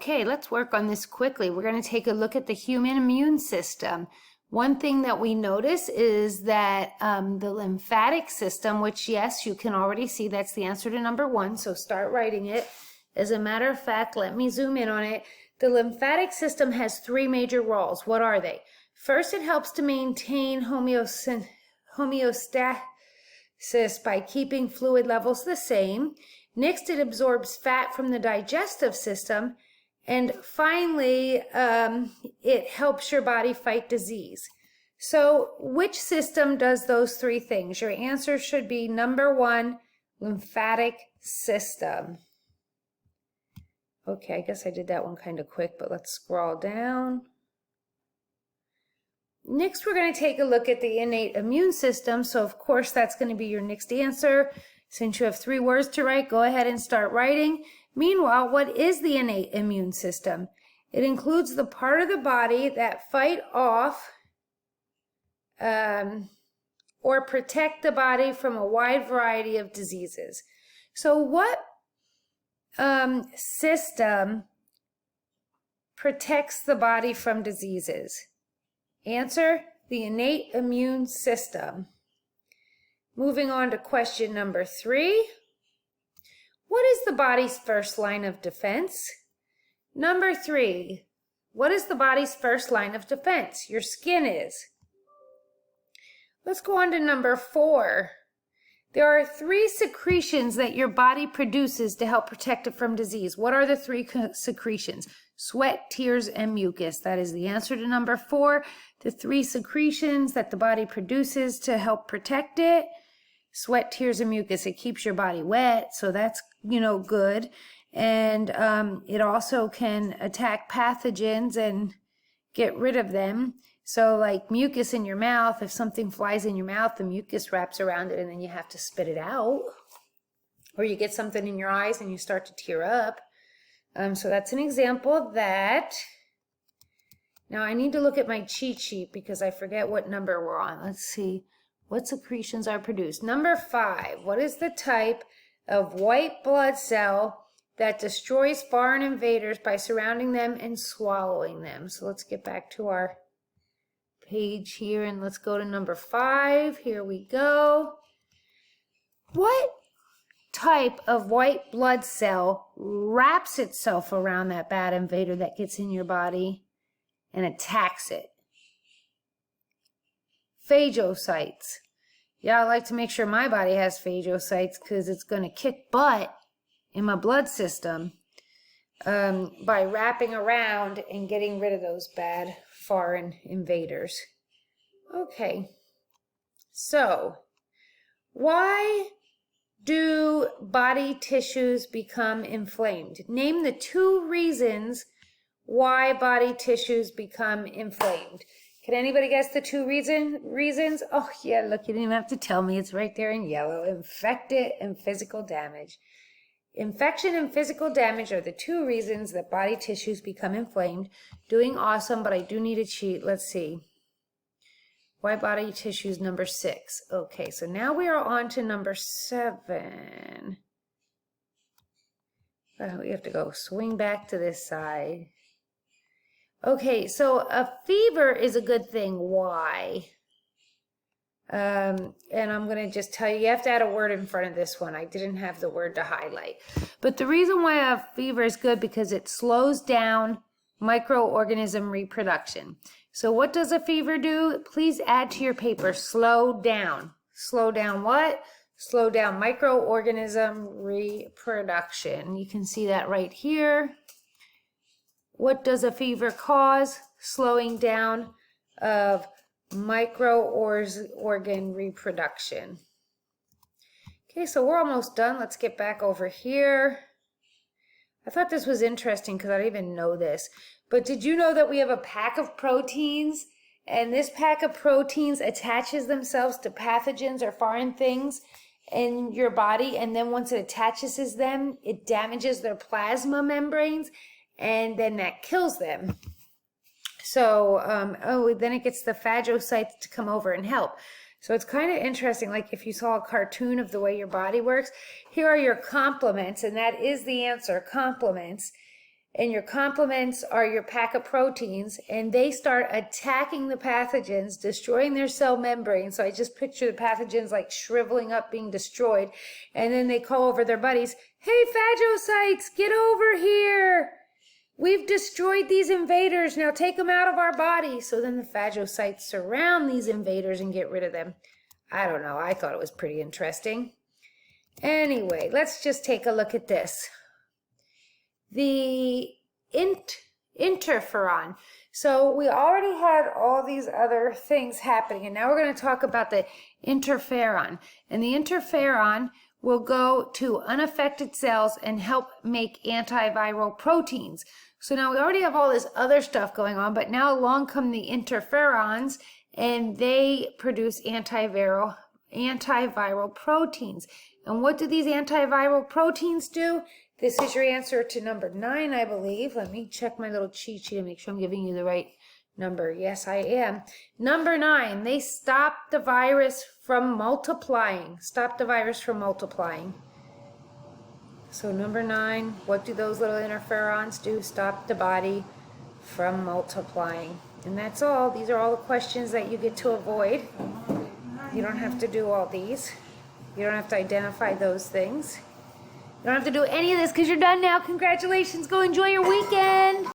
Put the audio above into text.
Okay, let's work on this quickly. We're going to take a look at the human immune system. One thing that we notice is that the lymphatic system, which yes, you can already see that's the answer to number 1, so start writing it. As a matter of fact, let me zoom in on it. The lymphatic system has 3 major roles. What are they? First, it helps to maintain homeostasis by keeping fluid levels the same. Next, it absorbs fat from the digestive system. And finally, it helps your body fight disease. So which system does those 3 things? Your answer should be number 1, lymphatic system. Okay, I guess I did that one kind of quick, but let's scroll down. Next, we're going to take a look at the innate immune system. So of course, that's going to be your next answer. Since you have 3 words to write, go ahead and start writing. Meanwhile, what is the innate immune system? It includes the part of the body that fight off or protect the body from a wide variety of diseases. So what system protects the body from diseases? Answer, the innate immune system. Moving on to question number 3. What is the body's first line of defense? Number 3. What is the body's first line of defense? Your skin is. Let's go on to number 4. There are 3 secretions that your body produces to help protect it from disease. What are the 3 secretions? Sweat, tears, and mucus. That is the answer to number 4. The 3 secretions that the body produces to help protect it. Sweat, tears, and mucus. It keeps your body wet, so that's, good. And it also can attack pathogens and get rid of them. So like mucus in your mouth, if something flies in your mouth, the mucus wraps around it and then you have to spit it out. Or you get something in your eyes and you start to tear up. So that's an example of that. Now I need to look at my cheat sheet because I forget what number we're on. Let's see. What secretions are produced? Number 5. What is the type of white blood cell that destroys foreign invaders by surrounding them and swallowing them? So let's get back to our page here and let's go to number 5. Here we go. What type of white blood cell wraps itself around that bad invader that gets in your body and attacks it? Phagocytes. Yeah, I like to make sure my body has phagocytes because it's going to kick butt in my blood system by wrapping around and getting rid of those bad foreign invaders. Okay, so why do body tissues become inflamed? Name the 2 reasons why body tissues become inflamed. Can anybody guess the 2 reasons? Oh yeah, look, you didn't even have to tell me. It's right there in yellow. Infected and physical damage. Infection and physical damage are the 2 reasons that body tissues become inflamed. Doing awesome, but I do need a cheat. Let's see. Why body tissues, number 6. Okay, so now we are on to number 7. We have to go swing back to this side. Okay, so a fever is a good thing. Why? And I'm going to just tell you, you have to add a word in front of this one. I didn't have the word to highlight. But the reason why a fever is good because it slows down microorganism reproduction. So what does a fever do? Please add to your paper, slow down. Slow down what? Slow down microorganism reproduction. You can see that right here. What does a fever cause? Slowing down of microorgan reproduction. Okay, so we're almost done. Let's get back over here. I thought this was interesting because I didn't even know this. But did you know that we have a pack of proteins? And this pack of proteins attaches themselves to pathogens or foreign things in your body. And then once it attaches them, it damages their plasma membranes. And then that kills them. So, then it gets the phagocytes to come over and help. So it's kind of interesting, like if you saw a cartoon of the way your body works, here are your complements, and that is the answer, complements. and your complements are your pack of proteins, and they start attacking the pathogens, destroying their cell membrane. So I just picture the pathogens like shriveling up, being destroyed, and then they call over their buddies, "Hey, phagocytes, get over here. We've destroyed these invaders. Now take them out of our body." So then the phagocytes surround these invaders and get rid of them. I don't know. I thought it was pretty interesting. Anyway, let's just take a look at this. The interferon. So we already had all these other things happening, and now we're going to talk about the interferon. And the interferon will go to unaffected cells and help make antiviral proteins. So now we already have all this other stuff going on, but now along come the interferons, and they produce antiviral proteins. And what do these antiviral proteins do? This is your answer to number 9, I believe. Let me check my little cheat sheet and make sure I'm giving you the right number. Yes, I am. Number 9, they stop the virus from multiplying. Stop the virus from multiplying. So number 9, what do those little interferons do? Stop the body from multiplying. And that's all. These are all the questions that you get to avoid. You don't have to do all these. You don't have to identify those things. You don't have to do any of this because you're done now. Congratulations. Go enjoy your weekend.